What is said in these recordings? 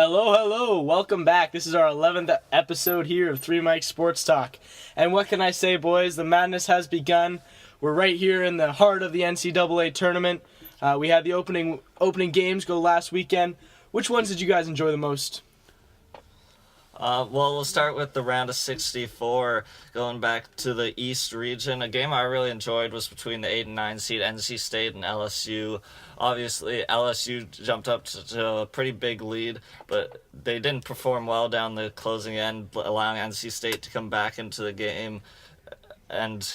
Hello, hello. Welcome back. This is our 11th episode here of Three Mike Sports Talk. And what can I say, boys? The madness has begun. We're right here in the heart of the NCAA Tournament. We had the opening games go last weekend. Which ones did you guys enjoy the most? We'll start with the round of 64, going back to the East region. A game I really enjoyed was between the 8 and 9 seed NC State and LSU. Obviously, LSU jumped up to a pretty big lead, but they didn't perform well down the closing end, allowing NC State to come back into the game and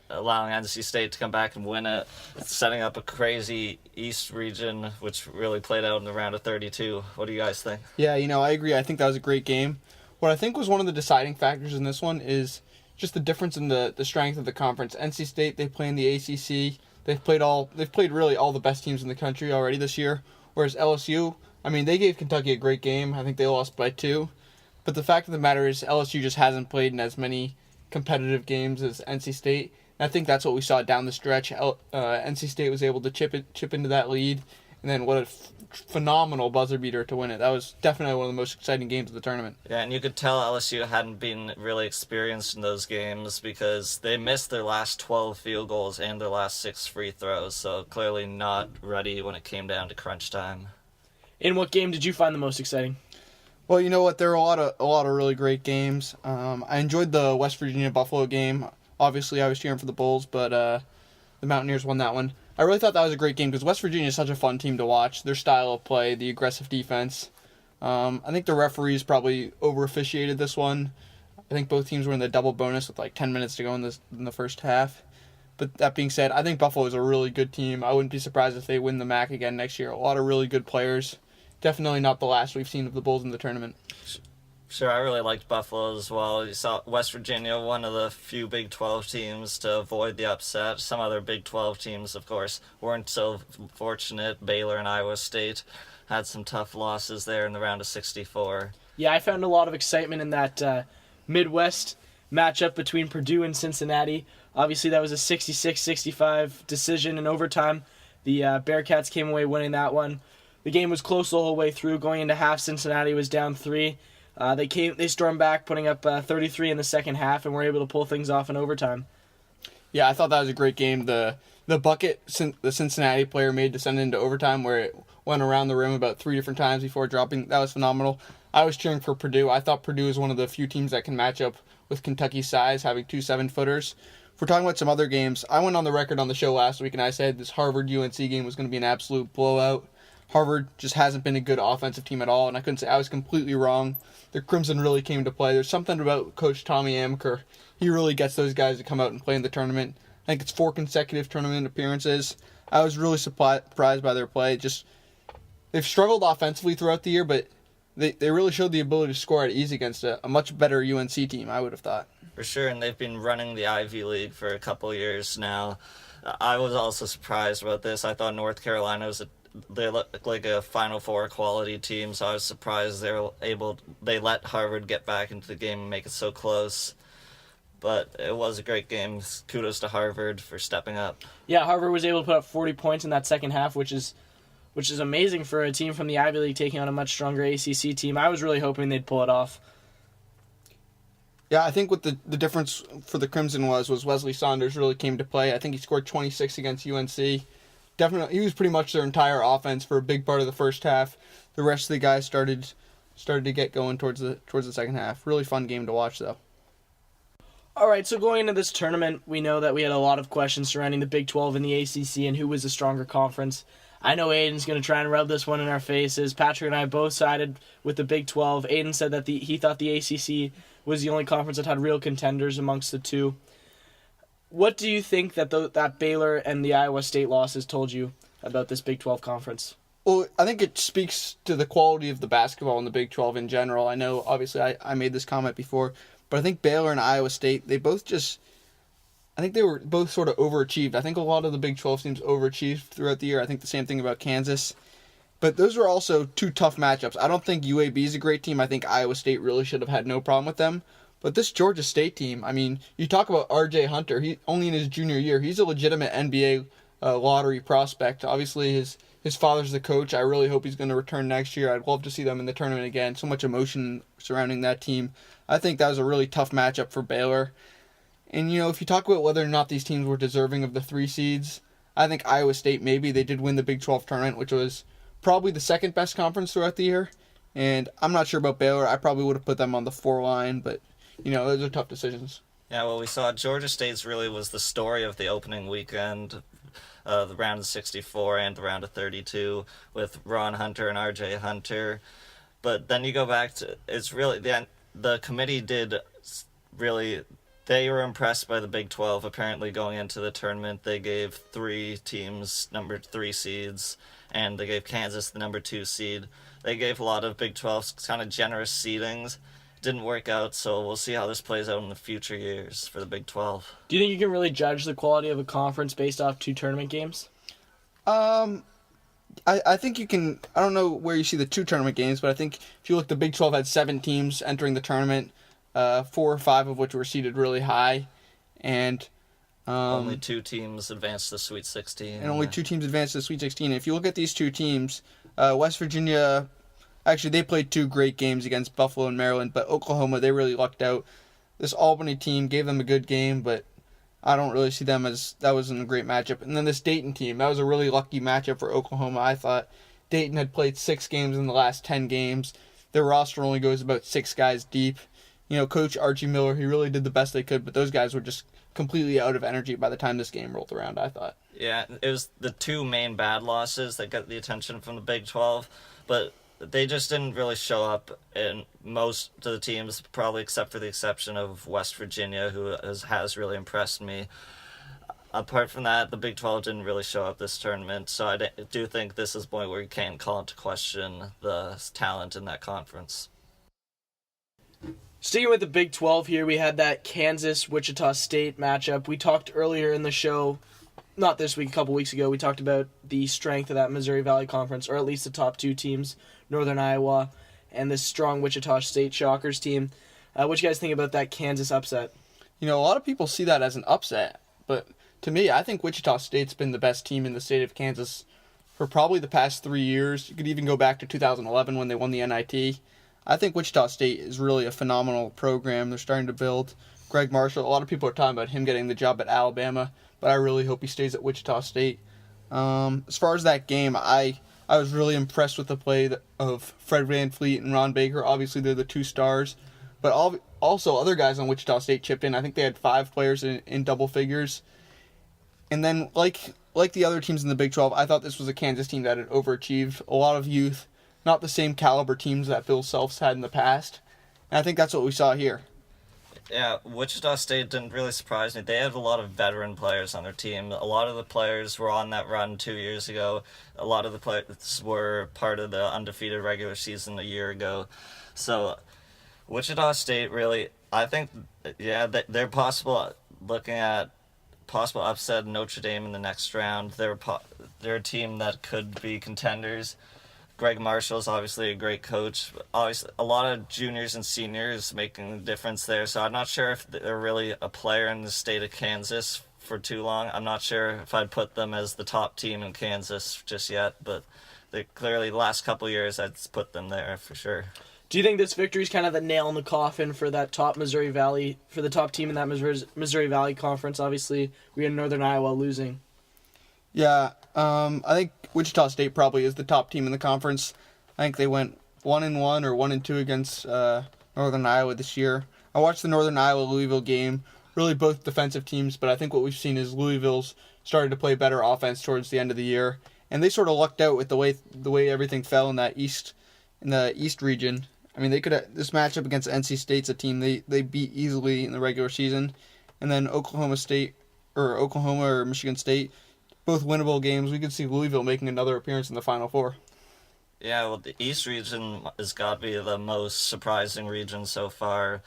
allowing NC State to come back and win it, setting up a crazy East region, which really played out in the round of 32. What do you guys think? Yeah, I agree. I think that was a great game. What I think was one of the deciding factors in this one is just the difference in the strength of the conference. NC State, they play in the ACC. They've played really all the best teams in the country already this year. Whereas LSU, they gave Kentucky a great game. I think they lost by 2. But the fact of the matter is LSU just hasn't played in as many competitive games as NC State. And I think that's what we saw down the stretch. NC State was able to chip into that lead, and then what a phenomenal buzzer beater to win it. That was definitely one of the most exciting games of the tournament. Yeah, and you could tell LSU hadn't been really experienced in those games because they missed their last 12 field goals and their last 6 free throws, so clearly not ready when it came down to crunch time. In what game did you find the most exciting? Well, you know what? There were a lot of really great games. I enjoyed the West Virginia Buffalo game. Obviously, I was cheering for the Bulls, but the Mountaineers won that one. I really thought that was a great game because West Virginia is such a fun team to watch. Their style of play, the aggressive defense. I think the referees probably over-officiated this one. I think both teams were in the double bonus with like 10 minutes to go in the first half. But that being said, I think Buffalo is a really good team. I wouldn't be surprised if they win the MAC again next year. A lot of really good players. Definitely not the last we've seen of the Bulls in the tournament. Sure, I really liked Buffalo as well. You saw West Virginia, one of the few Big 12 teams to avoid the upset. Some other Big 12 teams, of course, weren't so fortunate. Baylor and Iowa State had some tough losses there in the round of 64. Yeah, I found a lot of excitement in that Midwest matchup between Purdue and Cincinnati. Obviously, that was a 66-65 decision in overtime. The Bearcats came away winning that one. The game was close the whole way through. Going into half, Cincinnati was down 3. They stormed back, putting up 33 in the second half, and were able to pull things off in overtime. Yeah, I thought that was a great game. The bucket the Cincinnati player made to send it into overtime, where it went around the rim about 3 different times before dropping, that was phenomenal. I was cheering for Purdue. I thought Purdue is one of the few teams that can match up with Kentucky's size, having 2 7-footers. If we're talking about some other games, I went on the record on the show last week, and I said this Harvard-UNC game was going to be an absolute blowout. Harvard just hasn't been a good offensive team at all, and I couldn't say I was completely wrong. The Crimson really came to play. There's something about Coach Tommy Amaker. He really gets those guys to come out and play in the tournament. I think it's 4 consecutive tournament appearances. I was really surprised by their play. They've struggled offensively throughout the year, but they really showed the ability to score at ease against a much better UNC team, I would have thought. For sure, and they've been running the Ivy League for a couple years now. I was also surprised about this. I thought North Carolina they look like a Final Four quality team, so I was surprised they let Harvard get back into the game and make it so close. But it was a great game. Kudos to Harvard for stepping up. Yeah, Harvard was able to put up 40 points in that second half, which is amazing for a team from the Ivy League taking on a much stronger ACC team. I was really hoping they'd pull it off. Yeah, I think what the difference for the Crimson was Wesley Saunders really came to play. I think he scored 26 against UNC. Definitely, he was pretty much their entire offense for a big part of the first half. The rest of the guys started to get going towards the second half. Really fun game to watch, though. All right, so going into this tournament, we know that we had a lot of questions surrounding the Big 12 and the ACC and who was the stronger conference. I know Aiden's going to try and rub this one in our faces. Patrick and I both sided with the Big 12. Aiden said that he thought the ACC was the only conference that had real contenders amongst the two. What do you think that Baylor and the Iowa State losses told you about this Big 12 conference? Well, I think it speaks to the quality of the basketball in the Big 12 in general. I know, obviously, I made this comment before, but I think Baylor and Iowa State, I think they were both sort of overachieved. I think a lot of the Big 12 teams overachieved throughout the year. I think the same thing about Kansas. But those were also 2 tough matchups. I don't think UAB is a great team. I think Iowa State really should have had no problem with them. But this Georgia State team, you talk about R.J. Hunter. He only in his junior year. He's a legitimate NBA lottery prospect. Obviously, his father's the coach. I really hope he's going to return next year. I'd love to see them in the tournament again. So much emotion surrounding that team. I think that was a really tough matchup for Baylor. And, if you talk about whether or not these teams were deserving of the 3 seeds, I think Iowa State, maybe. They did win the Big 12 tournament, which was probably the second best conference throughout the year. And I'm not sure about Baylor. I probably would have put them on the 4 line, but, those are tough decisions. Yeah, well, we saw Georgia State's really was the story of the opening weekend, the round of 64 and the round of 32 with Ron Hunter and RJ Hunter. But then you go back to, it's really, the committee did really, they were impressed by the Big 12 apparently going into the tournament. They gave 3 teams number 3 seeds, and they gave Kansas the number 2 seed. They gave a lot of Big 12 kind of generous seedings. Didn't work out, so we'll see how this plays out in the future years for the Big 12. Do you think you can really judge the quality of a conference based off 2 tournament games? I think you can. I don't know where you see the 2 tournament games, but I think if you look, the Big 12 had 7 teams entering the tournament, 4 or 5 of which were seeded really high, and only 2 teams advanced to the Sweet 16. And only 2 teams advanced to the Sweet 16. And if you look at these 2 teams, West Virginia, actually they played 2 great games against Buffalo and Maryland, but Oklahoma, they really lucked out. This Albany team gave them a good game, but I don't really see them as, that wasn't a great matchup. And then this Dayton team, that was a really lucky matchup for Oklahoma. I thought Dayton had played 6 games in the last 10 games. Their roster only goes about 6 guys deep. Coach Archie Miller, he really did the best they could, but those guys were just completely out of energy by the time this game rolled around, I thought. Yeah, it was the 2 main bad losses that got the attention from the Big 12, but they just didn't really show up in most of the teams, probably except for the exception of West Virginia, who has really impressed me. Apart from that, the Big 12 didn't really show up this tournament, so I do think this is a point where you can't call into question the talent in that conference. Sticking with the Big 12 here, we had that Kansas-Wichita State matchup. We talked earlier in the show, not this week, a couple weeks ago, we talked about the strength of that Missouri Valley Conference, or at least the top 2 teams, Northern Iowa and this strong Wichita State Shockers team. What do you guys think about that Kansas upset? A lot of people see that as an upset, but to me, I think Wichita State's been the best team in the state of Kansas for probably the past 3 years. You could even go back to 2011 when they won the NIT. I think Wichita State is really a phenomenal program. They're starting to build. Greg Marshall, a lot of people are talking about him getting the job at Alabama, but I really hope he stays at Wichita State. As far as that game, I was really impressed with the play of Fred VanVleet and Ron Baker. Obviously, they're the 2 stars, but also other guys on Wichita State chipped in. I think they had 5 players in double figures. And then, like the other teams in the Big 12, I thought this was a Kansas team that had overachieved. A lot of youth, not the same caliber teams that Bill Self's had in the past. And I think that's what we saw here. Yeah, Wichita State didn't really surprise me. They had a lot of veteran players on their team. A lot of the players were on that run 2 years ago. A lot of the players were part of the undefeated regular season a year ago. So Wichita State really, I think, yeah, they're possible, looking at possible upset Notre Dame in the next round. They're a team that could be contenders. Greg Marshall is obviously a great coach. Obviously, a lot of juniors and seniors making a difference there. So I'm not sure if they're really a player in the state of Kansas for too long. I'm not sure if I'd put them as the top team in Kansas just yet. But they clearly, the last couple of years, I'd put them there for sure. Do you think this victory is kind of the nail in the coffin for that top Missouri Valley, for the top team in that Missouri Valley Conference? Obviously, we had Northern Iowa losing. Yeah, I think Wichita State probably is the top team in the conference. I think they went 1-1 or 1-2 against Northern Iowa this year. I watched the Northern Iowa-Louisville game. Really both defensive teams, but I think what we've seen is Louisville's started to play better offense towards the end of the year, and they sort of lucked out with the way everything fell in the East region. I mean, they could have, this matchup against NC State's a team they beat easily in the regular season, and then Oklahoma or Michigan State, both winnable games. We could see Louisville making another appearance in the Final Four. Yeah, well, the East region has got to be the most surprising region so far.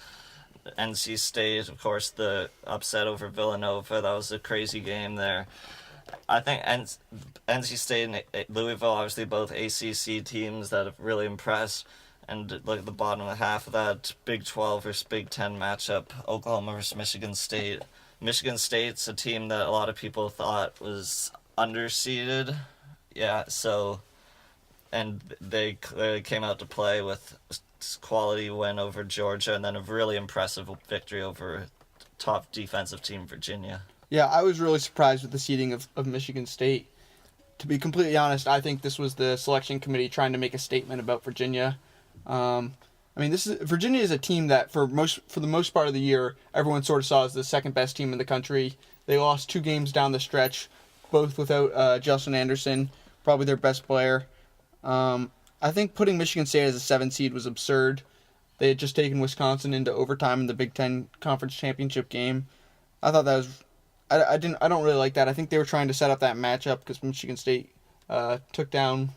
NC State, of course, the upset over Villanova, that was a crazy game there. I think NC State and Louisville, obviously both ACC teams that have really impressed. And look at the bottom half of that Big 12 versus Big 10 matchup, Oklahoma versus Michigan State. Michigan State's a team that a lot of people thought was underseeded. Yeah, so and they clearly came out to play with quality win over Georgia, and then a really impressive victory over top defensive team Virginia. Yeah, I was really surprised with the seeding of Michigan State. To be completely honest, I think this was the selection committee trying to make a statement about Virginia. Virginia is a team that for the most part of the year, everyone sort of saw as the second best team in the country. They lost 2 games down the stretch, both without Justin Anderson, probably their best player. I think putting Michigan State as a 7 seed was absurd. They had just taken Wisconsin into overtime in the Big Ten Conference Championship game. I thought that was, I don't really like that. I think they were trying to set up that matchup because Michigan State took down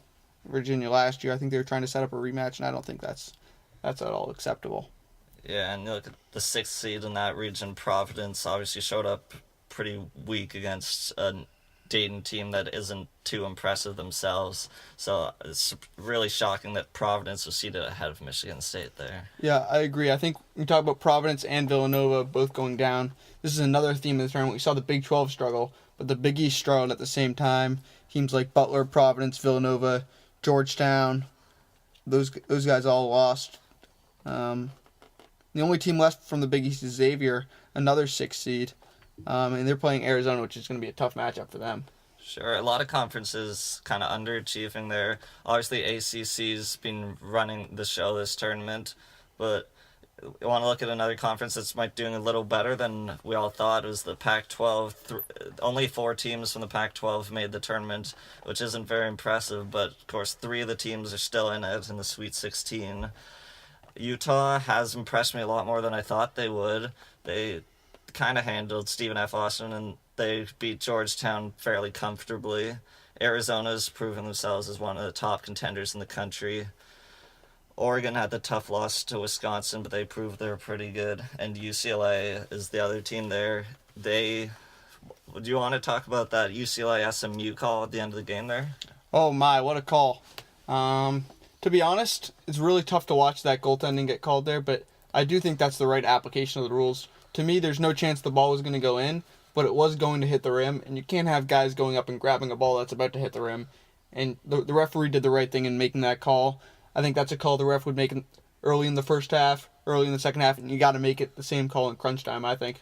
Virginia last year. I think they were trying to set up a rematch, and I don't think that's at all acceptable. Yeah, and look, the 6th seed in that region, Providence, obviously showed up pretty weak against a Dayton team that isn't too impressive themselves. So it's really shocking that Providence was seeded ahead of Michigan State there. Yeah, I agree. I think we talk about Providence and Villanova both going down. This is another theme of the tournament. We saw the Big 12 struggle, but the Big East struggled at the same time. Teams like Butler, Providence, Villanova, Georgetown, those guys all lost. The only team left from the Big East is Xavier, another 6 seed, and they're playing Arizona, which is going to be a tough matchup for them. Sure, a lot of conferences kind of underachieving there. Obviously, ACC's been running the show this tournament, but you want to look at another conference that's might doing a little better than we all thought. It was the Pac-12. Only 4 teams from the Pac-12 made the tournament, which isn't very impressive, but of course 3 of the teams are still in it in the Sweet 16. Utah has impressed me a lot more than I thought they would. They kind of handled Stephen F. Austin, and they beat Georgetown fairly comfortably. Arizona's proven themselves as one of the top contenders in the country. Oregon had the tough loss to Wisconsin, but they proved they're pretty good. And UCLA is the other team there. Do you want to talk about that UCLA SMU call at the end of the game there? Oh my, what a call. To be honest, it's really tough to watch that goaltending get called there, but I do think that's the right application of the rules. To me, there's no chance the ball was going to go in, but it was going to hit the rim, and you can't have guys going up and grabbing a ball that's about to hit the rim. And the referee did the right thing in making that call. I think that's a call the ref would make early in the first half, early in the second half, and you got to make it the same call in crunch time, I think.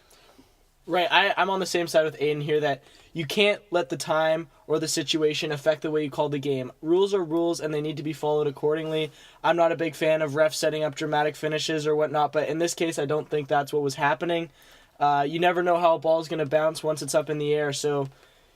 Right, I'm on the same side with Aiden here that you can't let the time or the situation affect the way you call the game. Rules are rules, and they need to be followed accordingly. I'm not a big fan of refs setting up dramatic finishes or whatnot, but in this case, I don't think that's what was happening. You never know how a ball is going to bounce once it's up in the air, so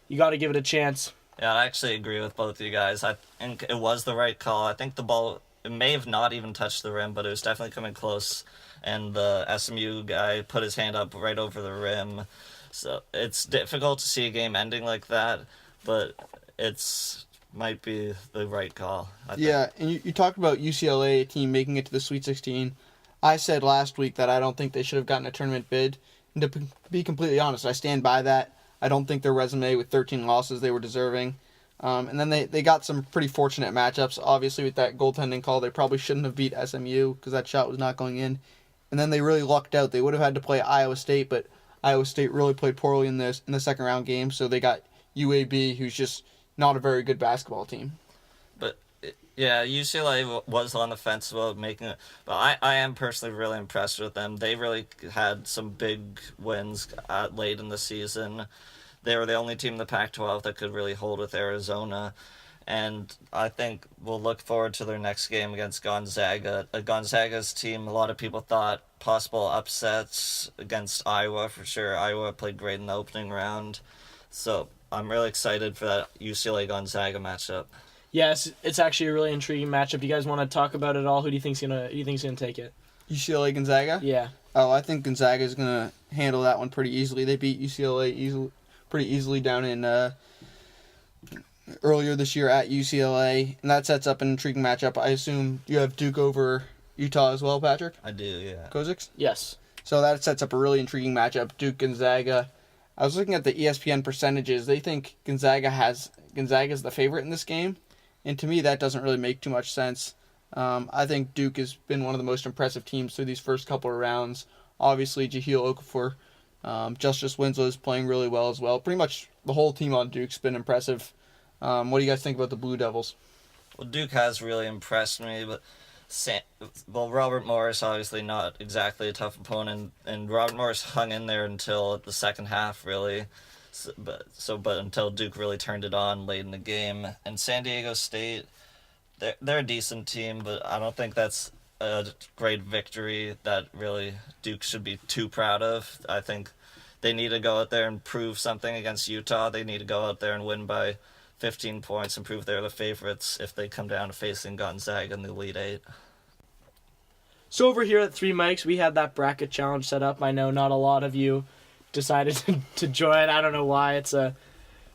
you got to give it a chance. Yeah, I actually agree with both of you guys. I think it was the right call. I think the ball, it may have not even touched the rim, but it was definitely coming close. And the SMU guy put his hand up right over the rim. So it's difficult to see a game ending like that, but might be the right call, I think. Yeah, and you talked about UCLA, a team making it to the Sweet 16. I said last week that I don't think they should have gotten a tournament bid. And to be completely honest, I stand by that. I don't think their resume with 13 losses they were deserving. And then they got some pretty fortunate matchups. Obviously, with that goaltending call, they probably shouldn't have beat SMU because that shot was not going in. And then they really lucked out. They would have had to play Iowa State, but Iowa State really played poorly in the second round game, so they got UAB, who's just not a very good basketball team. But yeah, UCLA was on the fence about making it, but I am personally really impressed with them. They really had some big wins late in the season. They were the only team in the Pac-12 that could really hold with Arizona. And I think we'll look forward to their next game against Gonzaga. Gonzaga's team, a lot of people thought possible upsets against Iowa for sure. Iowa played great in the opening round. So I'm really excited for that UCLA-Gonzaga matchup. Yes, it's actually a really intriguing matchup. You guys want to talk about it all? Who do you think's gonna take it? UCLA Gonzaga? Yeah. Oh, I think Gonzaga is gonna handle that one pretty easily. They beat UCLA pretty easily down in earlier this year at UCLA, and that sets up an intriguing matchup. I assume you have Duke over Utah as well, Patrick? I do, yeah. Kozix? Yes. So that sets up a really intriguing matchup, Duke Gonzaga. I was looking at the ESPN percentages. They think Gonzaga's the favorite in this game, and to me that doesn't really make too much sense. I think Duke has been one of the most impressive teams through these first couple of rounds. Obviously, Jahlil Okafor Justice Winslow is playing really well as well. Pretty much the whole team on Duke's been impressive. What do you guys think about the Blue Devils? Well, Duke has really impressed me, but Robert Morris obviously not exactly a tough opponent, and Robert Morris hung in there until the second half, really. But until Duke really turned it on late in the game, and San Diego State, they're a decent team, but I don't think that's a great victory that really Duke should be too proud of. I think they need to go out there and prove something against Utah. They need to go out there and win by 15 points and prove they're the favorites if they come down to facing Gonzaga in the Elite Eight. So over here at Three Mics, we had that bracket challenge set up. I know not a lot of you decided to join. I don't know why. It's a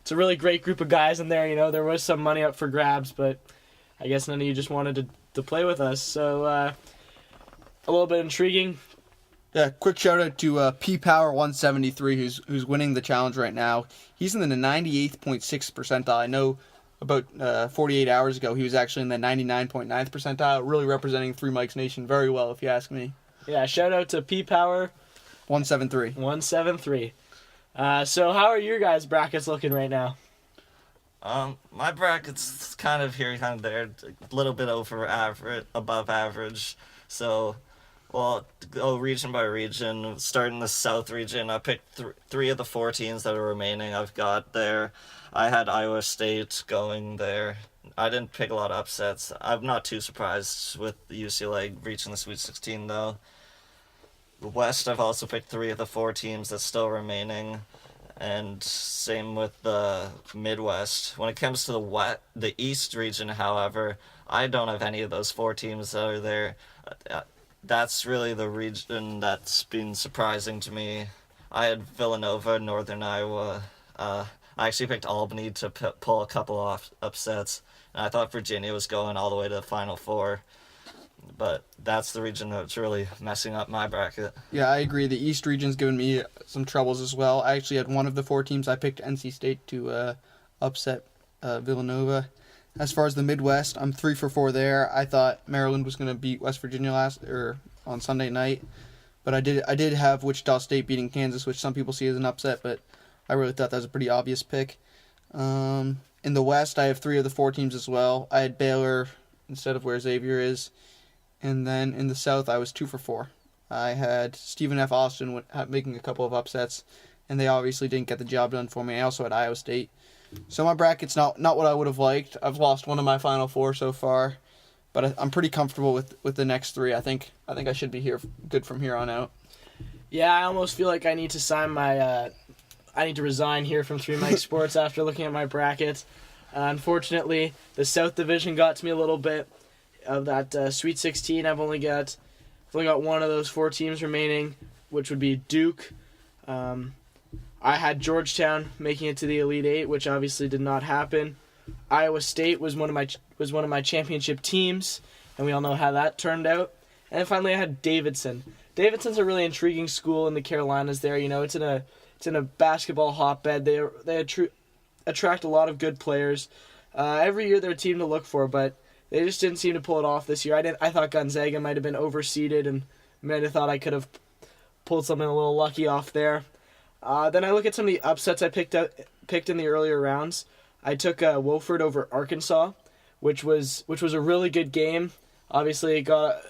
really great group of guys in there. There was some money up for grabs, but I guess none of you just wanted to play with us. So a little bit intriguing. Yeah, quick shout out to P Power 173 who's winning the challenge right now. He's in the 98.6 percentile. I know about 48 hours ago he was actually in the 99.9th percentile, really representing Three Mics Nation very well, if you ask me. Yeah, shout out to P Power 173. 173. So how are your guys' brackets looking right now? My bracket's kind of here, kind of there, a little bit above average. So, well, go region by region. Starting the South region, I picked three of the 4 teams that are remaining. I've got there. I had Iowa State going there. I didn't pick a lot of upsets. I'm not too surprised with UCLA reaching the Sweet 16, though. The West, I've also picked 3 of the 4 teams that's still remaining. And same with the Midwest. When it comes to the East region, however, I don't have any of those 4 teams that are there. That's really the region that's been surprising to me. I had Villanova, Northern Iowa. I actually picked Albany to pull a couple off upsets. And I thought Virginia was going all the way to the Final Four. But that's the region that's really messing up my bracket. Yeah, I agree. The East region's given me some troubles as well. I actually had one of the 4 teams. I picked NC State to upset Villanova. As far as the Midwest, I'm 3 for 4 there. I thought Maryland was going to beat West Virginia on Sunday night, but I did have Wichita State beating Kansas, which some people see as an upset, but I really thought that was a pretty obvious pick. In the West, I have 3 of the 4 teams as well. I had Baylor instead of where Xavier is. And then in the South, I was 2 for 4. I had Stephen F. Austin making a couple of upsets, and they obviously didn't get the job done for me. I also had Iowa State. So my bracket's not what I would have liked. I've lost one of my Final 4 so far, but I'm pretty comfortable with the next 3. I think I should be good from here on out. Yeah, I almost feel like I need to sign my. I need to resign here from Three Mics Sports after looking at my brackets. Unfortunately, the South Division got to me a little bit. Of that Sweet 16, I've only got one of those 4 teams remaining, which would be Duke. I had Georgetown making it to the Elite Eight, which obviously did not happen. Iowa State was one of my championship teams, and we all know how that turned out. And then finally, I had Davidson. Davidson's a really intriguing school in the Carolinas. There, it's in a basketball hotbed. They attract a lot of good players. Every year, they're a team to look for, but they just didn't seem to pull it off this year. I thought Gonzaga might have been overseeded, and might have thought I could have pulled something a little lucky off there. Then I look at some of the upsets I picked in the earlier rounds. I took Wofford over Arkansas, which was a really good game. Obviously, it got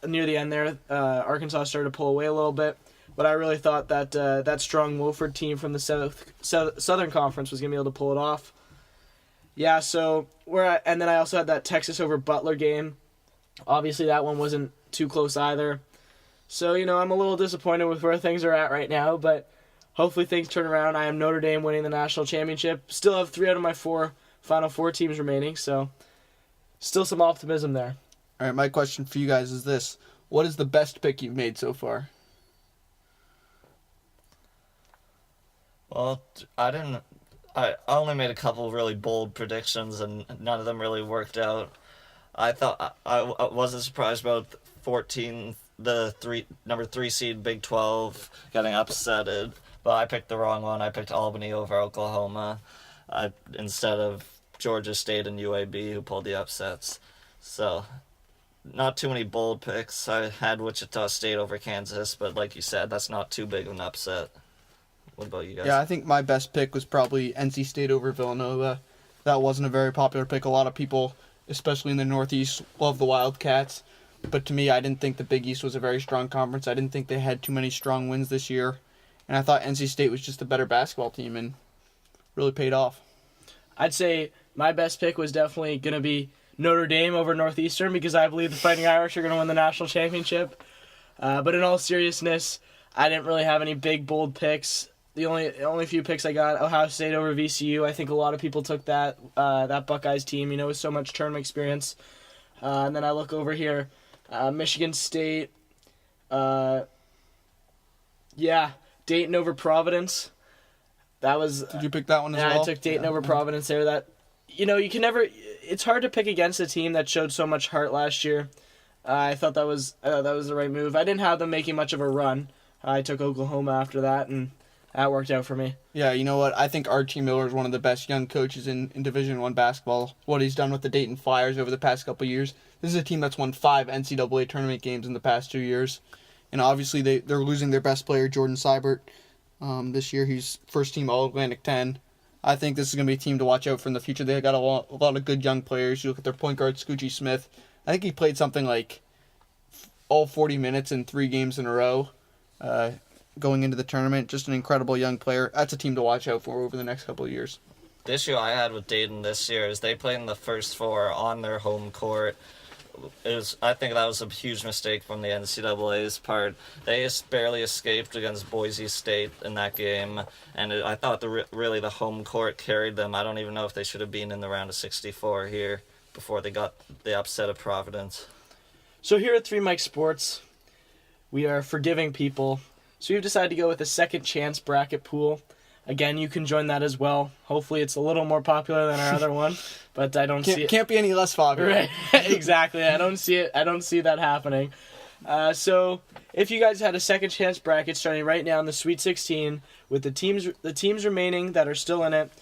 near the end there. Arkansas started to pull away a little bit, but I really thought that that strong Wofford team from the Southern Conference was gonna be able to pull it off. Yeah, so and then I also had that Texas over Butler game. Obviously, that one wasn't too close either. So, I'm a little disappointed with where things are at right now, but hopefully things turn around. I am Notre Dame winning the national championship. Still have 3 out of my Final Four teams remaining, so still some optimism there. All right, my question for you guys is this. What is the best pick you've made so far? Well, I only made a couple really bold predictions, and none of them really worked out. I thought I wasn't surprised about 14, number 3 seed Big 12 getting upsetted, but I picked the wrong one. I picked Albany over Oklahoma, instead of Georgia State and UAB, who pulled the upsets. So not too many bold picks. I had Wichita State over Kansas, but like you said, that's not too big of an upset. What about you guys? Yeah, I think my best pick was probably NC State over Villanova. That wasn't a very popular pick. A lot of people, especially in the Northeast, love the Wildcats. But to me, I didn't think the Big East was a very strong conference. I didn't think they had too many strong wins this year. And I thought NC State was just a better basketball team and really paid off. I'd say my best pick was definitely going to be Notre Dame over Northeastern because I believe the Fighting Irish are going to win the national championship. But in all seriousness, I didn't really have any big, bold picks. The only few picks I got, Ohio State over VCU. I think a lot of people took that Buckeyes team, with so much tournament experience. And then I look over here, Michigan State. Dayton over Providence. That was. Did you pick that one as well? Yeah, I took Dayton over Providence there. That, you can never. It's hard to pick against a team that showed so much heart last year. I thought that was the right move. I didn't have them making much of a run. I took Oklahoma after that, and that worked out for me. Yeah, you know what? I think Archie Miller is one of the best young coaches in Division I basketball. What he's done with the Dayton Flyers over the past couple of years. This is a team that's won 5 NCAA tournament games in the past 2 years. And obviously they're losing their best player, Jordan Seibert. This year he's first team All-Atlantic 10. I think this is going to be a team to watch out for in the future. They got a lot of good young players. You look at their point guard, Scoochie Smith. I think he played something like all 40 minutes in 3 games in a row going into the tournament. Just an incredible young player. That's a team to watch out for over the next couple of years. The issue I had with Dayton this year is they played in the first 4 on their home court. I think that was a huge mistake from the NCAA's part. They just barely escaped against Boise State in that game, and I thought the home court carried them. I don't even know if they should have been in the round of 64 here before they got the upset of Providence. So here at 3 Mike Sports, we are forgiving people. So we've decided to go with a second chance bracket pool. Again, you can join that as well. Hopefully it's a little more popular than our other one, but I don't see it. Can't be any less popular. Right. Exactly. I don't see it. I don't see that happening. So if you guys had a second chance bracket starting right now in the Sweet 16 with the teams remaining that are still in it,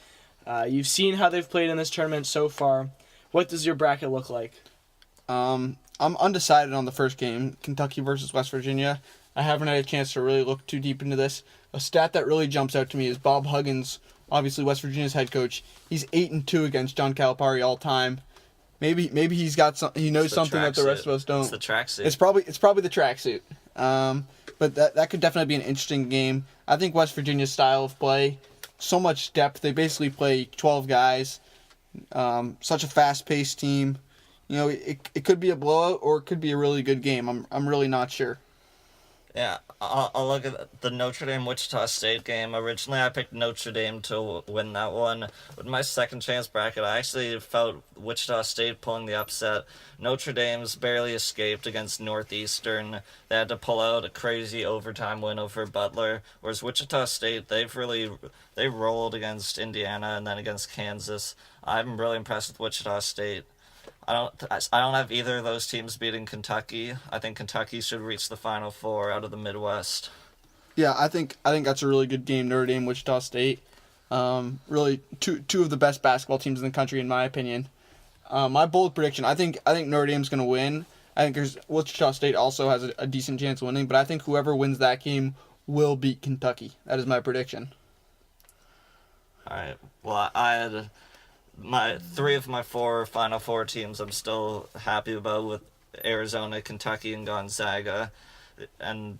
you've seen how they've played in this tournament so far. What does your bracket look like? I'm undecided on the first game, Kentucky versus West Virginia. I haven't had a chance to really look too deep into this. A stat that really jumps out to me is Bob Huggins, obviously West Virginia's head coach. He's 8-2 against John Calipari all time. Maybe he's got some. He knows something that the rest of us don't. It's the tracksuit. It's probably the tracksuit. But that could definitely be an interesting game. I think West Virginia's style of play, so much depth. They basically play 12 guys. Such a fast-paced team. It could be a blowout or it could be a really good game. I'm really not sure. Yeah, I'll look at the Notre Dame-Wichita State game. Originally, I picked Notre Dame to win that one. With my second chance bracket, I actually felt Wichita State pulling the upset. Notre Dame's barely escaped against Northeastern. They had to pull out a crazy overtime win over Butler. Whereas Wichita State, they rolled against Indiana and then against Kansas. I'm really impressed with Wichita State. I don't have either of those teams beating Kentucky. I think Kentucky should reach the Final Four out of the Midwest. Yeah, I think that's a really good game. Notre Dame, Wichita State, really two of the best basketball teams in the country, in my opinion. My bold prediction: I think Notre Dame's going to win. I think Wichita State also has a decent chance of winning, but I think whoever wins that game will beat Kentucky. That is my prediction. All right. Well, I had. 3 of my 4 Final Four teams I'm still happy about with Arizona, Kentucky, and Gonzaga. And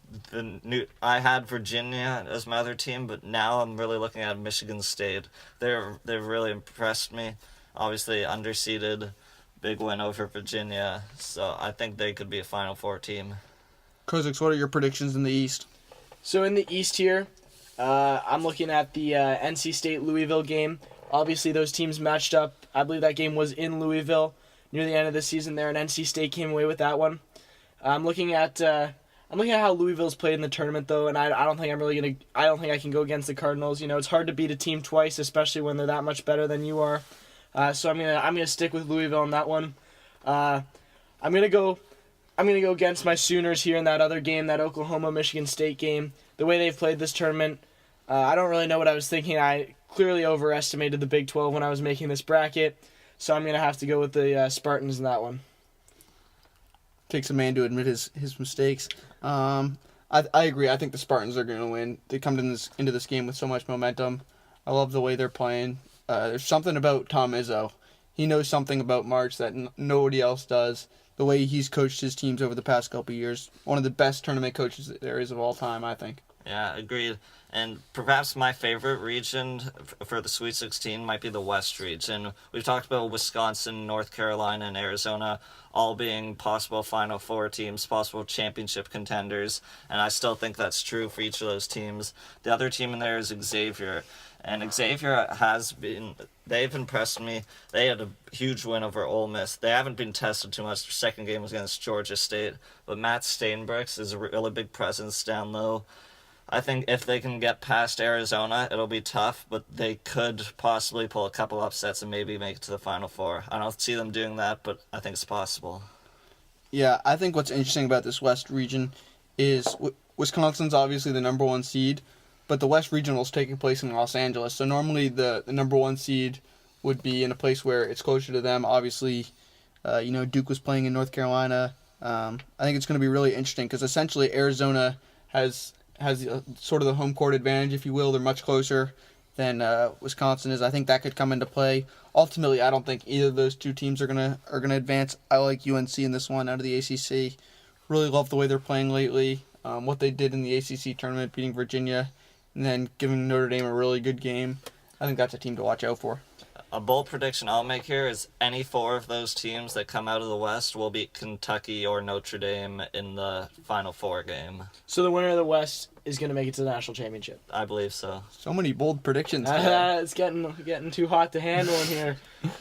I had Virginia as my other team, but now I'm really looking at Michigan State. They've really impressed me. Obviously underseeded, big win over Virginia, so I think they could be a Final Four team. Kozix, what are your predictions in the East? So in the East here, I'm looking at the NC State-Louisville game. Obviously, those teams matched up. I believe that game was in Louisville near the end of the season there, and NC State came away with that one. I'm looking at how Louisville's played in the tournament though, and I don't think I can go against the Cardinals. It's hard to beat a team twice, especially when they're that much better than you are. So I'm gonna stick with Louisville on that one. I'm gonna go against my Sooners here in that other game, that Oklahoma-Michigan State game. The way they've played this tournament, I don't really know what I was thinking. I clearly overestimated the Big 12 when I was making this bracket, so I'm going to have to go with the Spartans in that one. takes a man to admit his mistakes. I agree. I think the Spartans are going to win. They come into this game with so much momentum. I love the way they're playing. There's something about Tom Izzo. He knows something about March that nobody else does. The way he's coached his teams over the past couple of years. One of the best tournament coaches that there is of all time, I think. Yeah, agreed. And perhaps my favorite region for the Sweet 16 might be the West region. We've talked about Wisconsin, North Carolina, and Arizona all being possible Final Four teams, possible championship contenders, and I still think that's true for each of those teams. The other team in there is Xavier, and Xavier they've impressed me. They had a huge win over Ole Miss. They haven't been tested too much. Their second game was against Georgia State, but Matt Steinbrooks is a really big presence down low. I think if they can get past Arizona, it'll be tough, but they could possibly pull a couple upsets and maybe make it to the Final Four. I don't see them doing that, but I think it's possible. Yeah, I think what's interesting about this West region is Wisconsin's obviously the number one seed, but the West Regional is taking place in Los Angeles. So normally the number one seed would be in a place where it's closer to them. Obviously, Duke was playing in North Carolina. I think it's going to be really interesting because essentially Arizona has sort of the home court advantage, if you will. They're much closer than Wisconsin is. I think that could come into play. Ultimately, I don't think either of those two teams are gonna advance. I like UNC in this one out of the ACC. Really love the way they're playing lately. What they did in the ACC tournament, beating Virginia, and then giving Notre Dame a really good game. I think that's a team to watch out for. A bold prediction I'll make here is any four of those teams that come out of the West will beat Kentucky or Notre Dame in the Final Four game. So the winner of the West is going to make it to the national championship. I believe so. So many bold predictions. It's getting too hot to handle in here.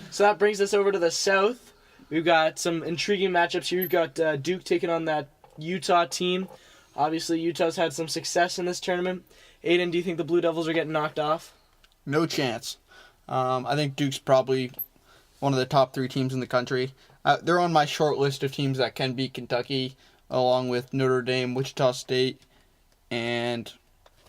So that brings us over to the South. We've got some intriguing matchups here. We've got Duke taking on that Utah team. Obviously, Utah's had some success in this tournament. Aiden, do you think the Blue Devils are getting knocked off? No chance. I think Duke's probably one of the top three teams in the country. They're on my short list of teams that can beat Kentucky, along with Notre Dame, Wichita State, and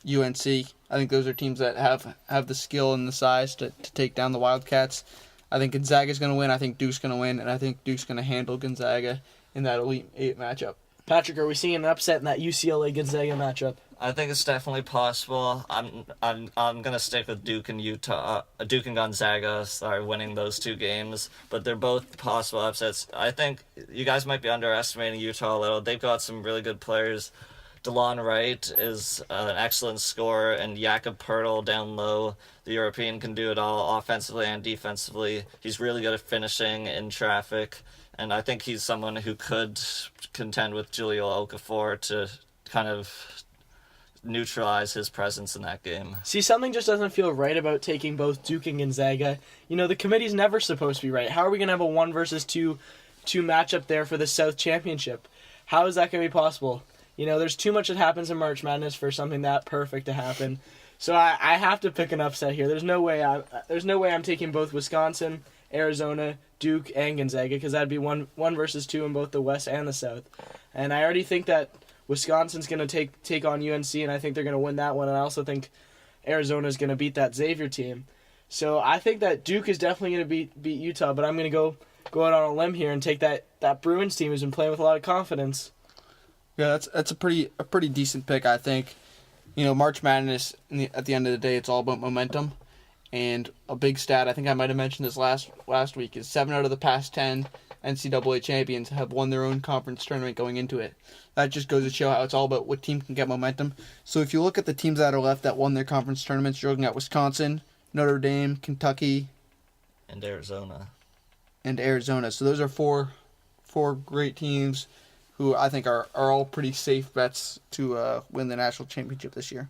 UNC. I think those are teams that have the skill and the size to take down the Wildcats. I think Gonzaga's going to win. I think Duke's going to win, and I think Duke's going to handle Gonzaga in that Elite Eight matchup. Patrick, are we seeing an upset in that UCLA-Gonzaga matchup? I think it's definitely possible. I'm gonna stick with Duke and Gonzaga. Winning those two games, but they're both possible upsets. I think you guys might be underestimating Utah a little. They've got some really good players. DeLon Wright is an excellent scorer, and Jakob Poeltl down low. The European can do it all, offensively and defensively. He's really good at finishing in traffic, and I think he's someone who could contend with Julio Okafor to kind of neutralize his presence in that game. See, something just doesn't feel right about taking both Duke and Gonzaga. The committee's never supposed to be right. How are we going to have a 1 versus 2 matchup there for the South Championship? How is that going to be possible? There's too much that happens in March Madness for something that perfect to happen. So I have to pick an upset here. There's no way I'm taking both Wisconsin, Arizona, Duke, and Gonzaga, because that'd be 1 versus 2 in both the West and the South. And I already think that Wisconsin's going to take on UNC, and I think they're going to win that one. And I also think Arizona's going to beat that Xavier team. So I think that Duke is definitely going to beat Utah, but I'm going to go out on a limb here and take that Bruins team who's been playing with a lot of confidence. Yeah, that's a pretty decent pick, I think. March Madness, at the end of the day, it's all about momentum. And a big stat, I think I might have mentioned this last week, is 7 out of the past 10 NCAA champions have won their own conference tournament going into it. That just goes to show how it's all about what team can get momentum. So if you look at the teams that are left that won their conference tournaments, you're looking at Wisconsin, Notre Dame, Kentucky, and Arizona. So those are four great teams who I think are all pretty safe bets to win the national championship this year.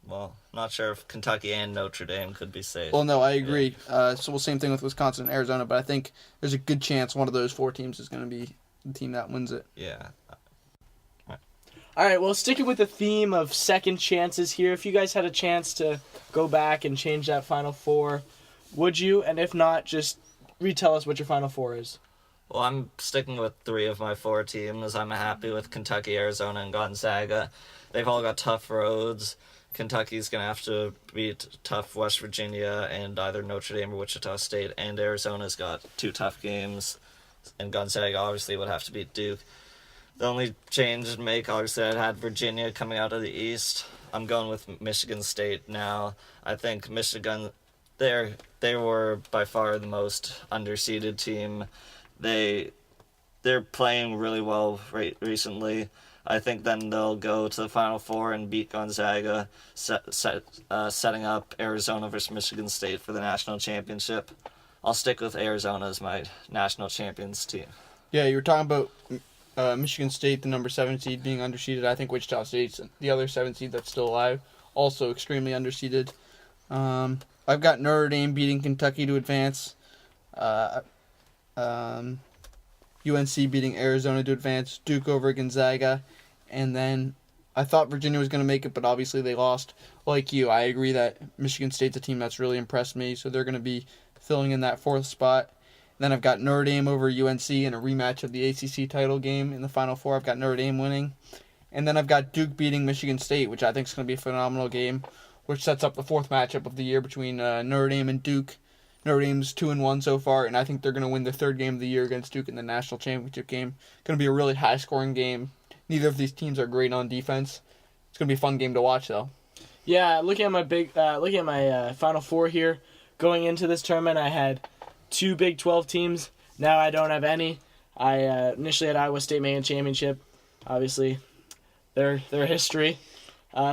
Well, not sure if Kentucky and Notre Dame could be safe. Well, no, I agree. Same thing with Wisconsin and Arizona, but I think there's a good chance one of those 4 teams is going to be the team that wins it. Yeah. All right, well, sticking with the theme of second chances here, if you guys had a chance to go back and change that Final Four, would you? And if not, just retell us what your Final Four is. Well, I'm sticking with 3 of my 4 teams. I'm happy with Kentucky, Arizona, and Gonzaga. They've all got tough roads. Kentucky's going to have to beat tough West Virginia and either Notre Dame or Wichita State, and Arizona's got 2 tough games. and Gonzaga obviously would have to beat Duke. The only change to make, obviously, I had Virginia coming out of the East. I'm going with Michigan State now. I think Michigan, they were by far the most underseeded team. They're playing really well recently. I think then they'll go to the Final Four and beat Gonzaga, setting up Arizona versus Michigan State for the national championship. I'll stick with Arizona as my national champions team. Yeah, you were talking about Michigan State, the number 7 seed, being underseeded. I think Wichita State's the other 7 seed that's still alive, also extremely underseeded. I've got Notre Dame beating Kentucky to advance. UNC beating Arizona to advance. Duke over Gonzaga. And then I thought Virginia was going to make it, but obviously they lost. Like you, I agree that Michigan State's a team that's really impressed me, so they're going to be filling in that 4th spot. Then I've got Notre Dame over UNC in a rematch of the ACC title game in the Final Four. I've got Notre Dame winning. And then I've got Duke beating Michigan State, which I think is going to be a phenomenal game, which sets up the 4th matchup of the year between Notre Dame and Duke. Notre Dame's 2-1 so far, and I think they're going to win the 3rd game of the year against Duke in the national championship game. Going to be a really high-scoring game. Neither of these teams are great on defense. It's going to be a fun game to watch, though. Yeah, looking at my Final Four here, going into this tournament, I had 2 Big 12 teams. Now I don't have any. I initially had Iowa State making a championship. Obviously, their history.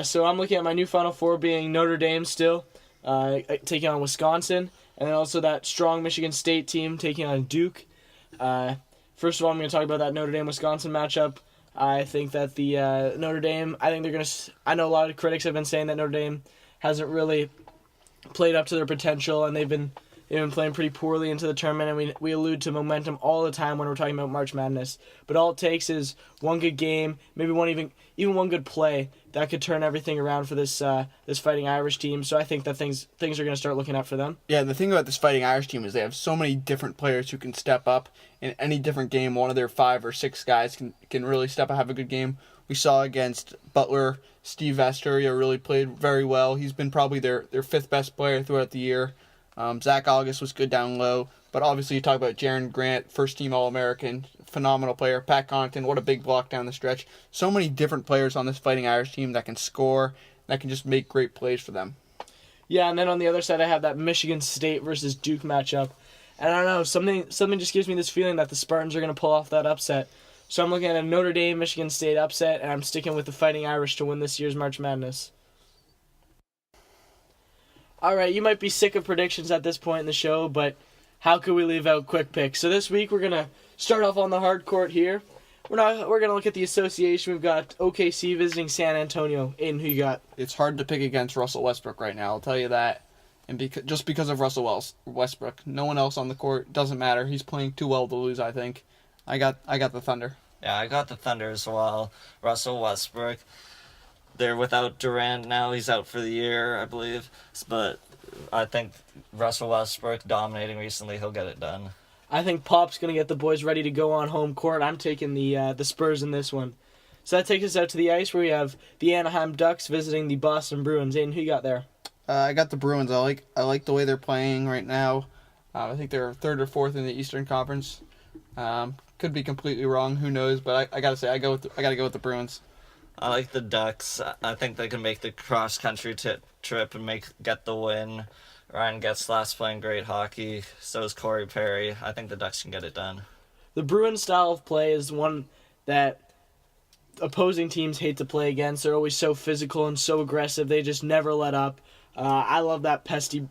So I'm looking at my new Final Four being Notre Dame still, taking on Wisconsin, and then also that strong Michigan State team taking on Duke. First of all, I'm going to talk about that Notre Dame-Wisconsin matchup. I think that the Notre Dame, I think they're going to... I know a lot of critics have been saying that Notre Dame hasn't really played up to their potential, and they've been playing pretty poorly into the tournament, and we allude to momentum all the time when we're talking about March Madness. But all it takes is one good game, maybe even one good play that could turn everything around for this Fighting Irish team. So I think that things are going to start looking up for them. Yeah, the thing about this Fighting Irish team is they have so many different players who can step up in any different game. One of their 5 or 6 guys can really step up, have a good game. We saw against Butler, Steve Vasturia really played very well. He's been probably their 5th best player throughout the year. Zach August was good down low, but obviously you talk about Jaron Grant, first-team All-American, phenomenal player. Pat Connaughton, what a big block down the stretch. So many different players on this Fighting Irish team that can score, that can just make great plays for them. Yeah, and then on the other side I have that Michigan State versus Duke matchup. And I don't know, something just gives me this feeling that the Spartans are going to pull off that upset. So I'm looking at a Notre Dame Michigan State upset, and I'm sticking with the Fighting Irish to win this year's March Madness. All right, you might be sick of predictions at this point in the show, but how could we leave out quick picks? So this week we're gonna start off on the hard court here. We're gonna look at the association. We've got OKC visiting San Antonio. Aiden, who you got? It's hard to pick against Russell Westbrook right now. I'll tell you that. And just because of Russell Westbrook, no one else on the court doesn't matter. He's playing too well to lose. I think. I got the Thunder. Yeah, I got the Thunder as well. Russell Westbrook. They're without Durant now. He's out for the year, I believe. But I think Russell Westbrook dominating recently, he'll get it done. I think Pop's going to get the boys ready to go on home court. I'm taking the Spurs in this one. So that takes us out to the ice where we have the Anaheim Ducks visiting the Boston Bruins. Aiden, who you got there? I got the Bruins. I like the way they're playing right now. I think they're 3rd or 4th in the Eastern Conference. Could be completely wrong. Who knows? But I gotta say, I gotta go with the Bruins. I like the Ducks. I think they can make the cross-country trip and get the win. Ryan Getzlaf's playing great hockey. So is Corey Perry. I think the Ducks can get it done. The Bruins' style of play is one that opposing teams hate to play against. They're always so physical and so aggressive. They just never let up. I love that pesky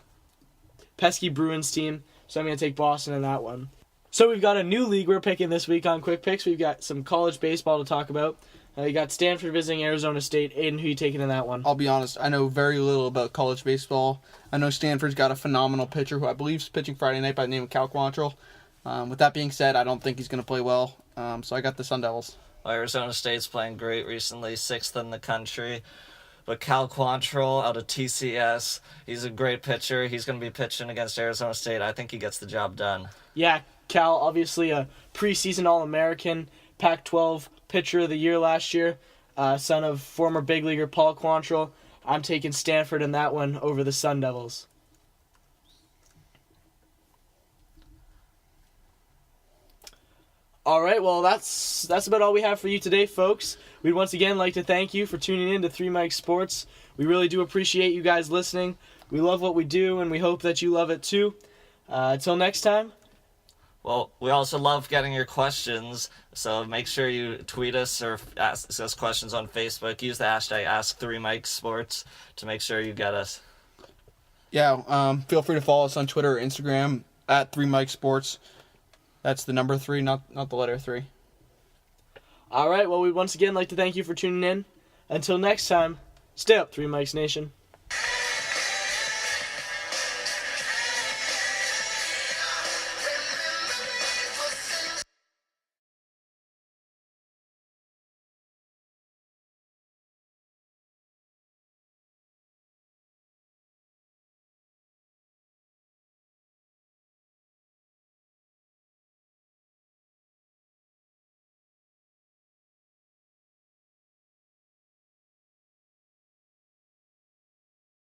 Bruins team, so I'm going to take Boston in that one. So we've got a new league we're picking this week on Quick Picks. We've got some college baseball to talk about. You got Stanford visiting Arizona State. Aiden, who you taking in that one? I'll be honest, I know very little about college baseball. I know Stanford's got a phenomenal pitcher who I believe is pitching Friday night by the name of Cal Quantrill. With that being said, I don't think he's going to play well, so I got the Sun Devils. Arizona State's playing great recently, 6th in the country. But Cal Quantrill out of TCS, he's a great pitcher. He's going to be pitching against Arizona State. I think he gets the job done. Yeah, Cal, obviously a preseason All-American, Pac-12 pitcher of the year last year, son of former big leaguer Paul Quantrill. I'm taking Stanford in that one over the Sun Devils. All right, well, that's about all we have for you today, folks. We'd once again like to thank you for tuning in to Three Mike Sports. We really do appreciate you guys listening. We love what we do, and we hope that you love it too. Until next time. Well, we also love getting your questions, so make sure you tweet us or ask us questions on Facebook. Use the hashtag #AskThreeMikeSports to make sure you get us. Yeah, feel free to follow us on Twitter or Instagram at 3MikeSports. That's the number 3, not the letter 3. All right, well, we'd once again like to thank you for tuning in. Until next time, stay up, Three Mikes Nation.